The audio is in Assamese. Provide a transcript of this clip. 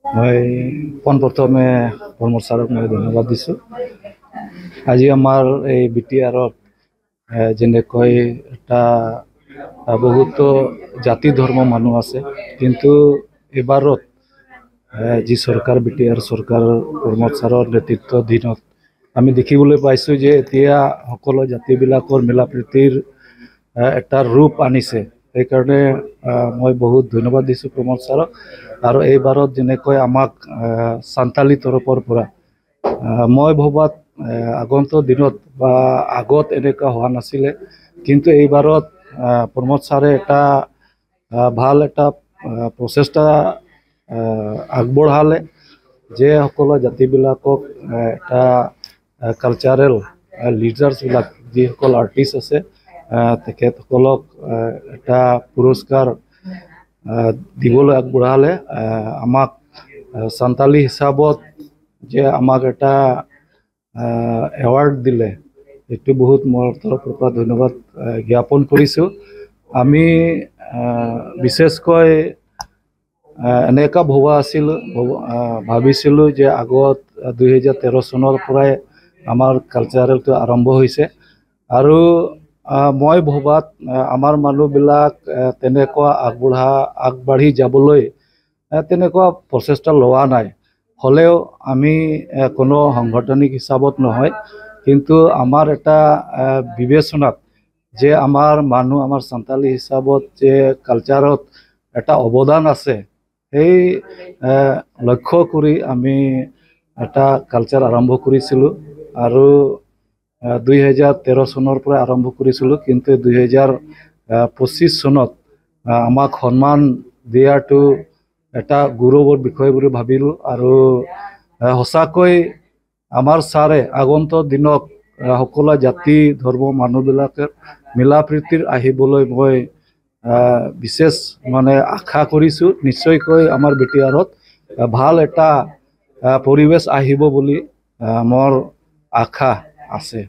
মই পোনপ্ৰথমে প্ৰমোদ ছাৰক মই ধন্যবাদ দিছোঁ। আজি আমাৰ এই BTR-ত যেনেকৈ এটা বহুতো জাতি ধৰ্ম মানুহ আছে, কিন্তু এবাৰত যি চৰকাৰ BTR চৰকাৰ প্ৰমোদ ছাৰৰ নেতৃত্বাধীনত আমি দেখিবলৈ পাইছোঁ যে এতিয়া সকলো জাতিবিলাকৰ মিলা প্ৰীতিৰ এটা ৰূপ আনিছে। সেইকাৰণে মই বহুত ধন্যবাদ দিছোঁ প্ৰমোদ ছাৰক। আৰু এইবাৰত যেনেকৈ আমাক সান্তালী তৰফৰ পৰা মই ভবাত আগন্তুক দিনত বা আগত এনেকুৱা হোৱা নাছিলে, কিন্তু এইবাৰত প্ৰমোদ ছাৰে এটা ভাল এটা প্ৰচেষ্টা আগবঢ়ালে যে সকলো জাতিবিলাকক এটা কালচাৰেল লিডাৰ্ছবিলাক যিসকল আৰ্টিষ্ট আছে তেখেতসকলক এটা পুৰস্কাৰ দিবলৈ আগবঢ়ালে। আমাক সান্তালী হিচাপত যে আমাক এটা এৱাৰ্ড দিলে, এইটো বহুত মোৰ তৰফৰ পৰা ধন্যবাদ জ্ঞাপন কৰিছোঁ। আমি বিশেষকৈ এনেকুৱা ভাবিছিলোঁ যে আগত 2013 চনৰ পৰাই আমাৰ কালচাৰেলটো আৰম্ভ হৈছে, আৰু মই ভবাত আমাৰ মানুহবিলাক তেনেকুৱা আগবাঢ়ি যাবলৈ তেনেকুৱা প্ৰচেষ্টা লোৱা নাই। হ'লেও আমি কোনো সাংগঠনিক হিচাপত নহয়, কিন্তু আমাৰ এটা বিবেচনাত যে আমাৰ মানুহ আমাৰ সান্তালী হিচাপত যে কালচাৰত এটা অৱদান আছে, সেই লক্ষ্য কৰি আমি এটা কালচাৰ আৰম্ভ কৰিছিলোঁ। আৰু 2013 চনৰ পৰা আৰম্ভ কৰিছিলোঁ, কিন্তু 2025 চনত আমাক সন্মান দিয়াটো এটা গৌৰৱৰ বিষয় বুলি ভাবিলোঁ। আৰু সঁচাকৈ আমাৰ ছাৰে আগন্তুক দিনত সকলো জাতি ধৰ্ম মানুহবিলাকে মিলা প্ৰীতিৰ আহিবলৈ মই বিশেষ আশা কৰিছোঁ। নিশ্চয়কৈ আমাৰ BTR-ত ভাল এটা পৰিৱেশ আহিব বুলি মোৰ আশা আছে।